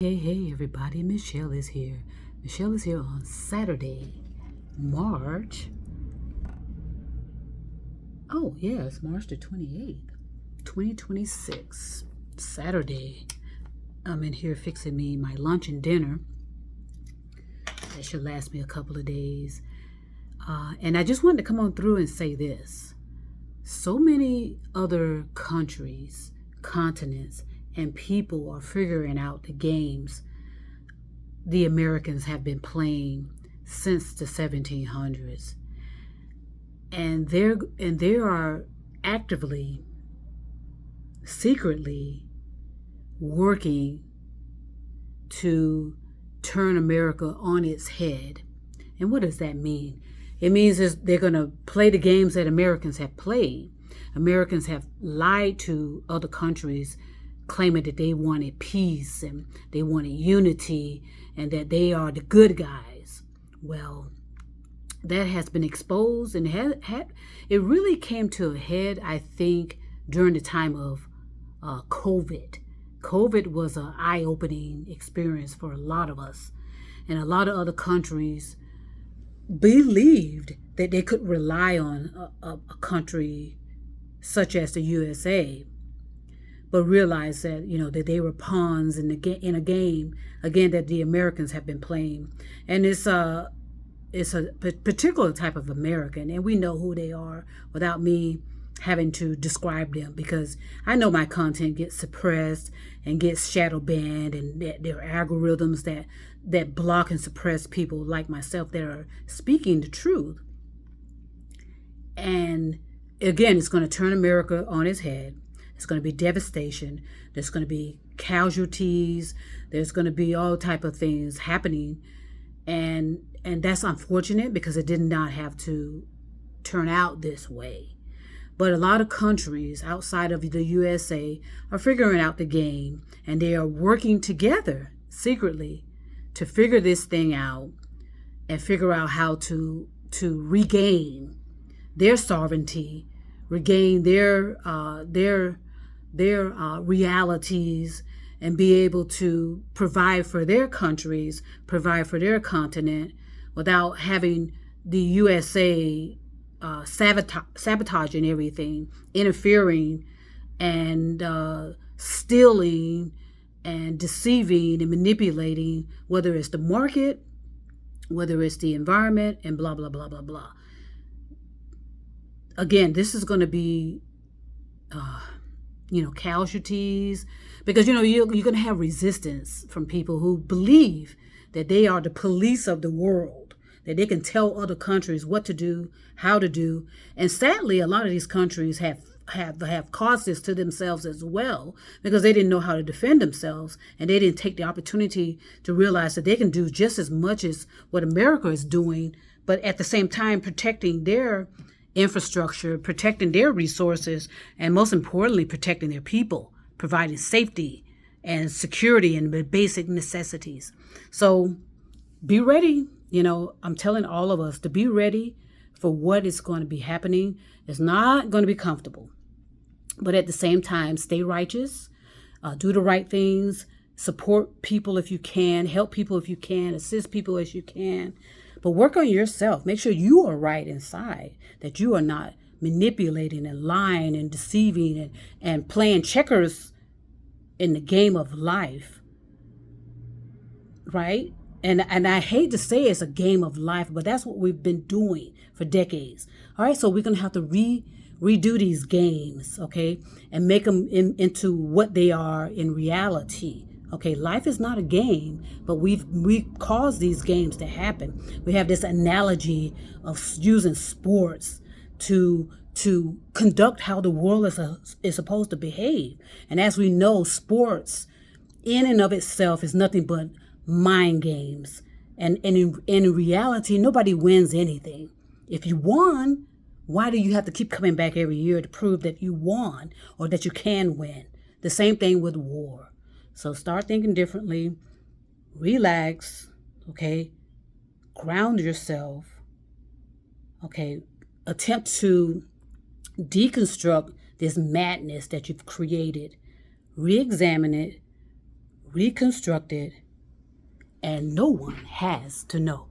Hey, everybody, Michelle is here. Michelle is here on Saturday, March. Oh, yeah, it's March the 28th, 2026. Saturday. I'm in here fixing me my lunch and dinner. That should last me a couple of days. And I just wanted to come on through and say this. So many other countries, continents, and people are figuring out the games the Americans have been playing since the 1700s. And they are actively, secretly working to turn America on its head. And what does that mean? It means they're going to play the games that Americans have played. Americans have lied to other countries, claiming that they wanted peace and they wanted unity and that they are the good guys. Well, that has been exposed, and it really came to a head, I think, during the time of COVID. COVID was an eye-opening experience for a lot of us, and a lot of other countries believed that they could rely on a country such as the USA, but realized that that they were pawns in a game again that the Americans have been playing, and it's a particular type of American, and we know who they are without me having to describe them, because I know my content gets suppressed and gets shadow banned, and there are algorithms that block and suppress people like myself that are speaking the truth. And again, it's going to turn America on its head. It's going to be devastation. There's going to be casualties. There's going to be all type of things happening, and that's unfortunate because it did not have to turn out this way. But a lot of countries outside of the USA are figuring out the game, and they are working together secretly to figure this thing out and figure out how to regain their sovereignty, regain their realities, and be able to provide for their countries, provide for their continent, without having the USA sabotaging everything, interfering, and stealing, and deceiving, and manipulating, whether it's the market, whether it's the environment, and blah, blah, blah, blah, blah. Again, this is going to be casualties, because you're going to have resistance from people who believe that they are the police of the world, that they can tell other countries what to do, how to do. And sadly, a lot of these countries have caused this to themselves as well, because they didn't know how to defend themselves, and they didn't take the opportunity to realize that they can do just as much as what America is doing, but at the same time protecting their infrastructure, protecting their resources, and most importantly, protecting their people, providing safety and security and the basic necessities. So be ready. I'm telling all of us to be ready for what is going to be happening. It's not going to be comfortable, but at the same time, stay righteous, do the right things, support people if you can, help people if you can, assist people as you can. But work on yourself. Make sure you are right inside, that you are not manipulating and lying and deceiving and playing checkers in the game of life, right? And I hate to say it's a game of life, but that's what we've been doing for decades. All right, so we're going to have to redo these games, okay, and make them into what they are in reality. Okay, life is not a game, but we caused these games to happen. We have this analogy of using sports to conduct how the world is supposed to behave. And as we know, sports in and of itself is nothing but mind games. And in reality, nobody wins anything. If you won, why do you have to keep coming back every year to prove that you won or that you can win? The same thing with war. So start thinking differently, relax, okay? Ground yourself, okay? Attempt to deconstruct this madness that you've created, re-examine it, reconstructed, and no one has to know.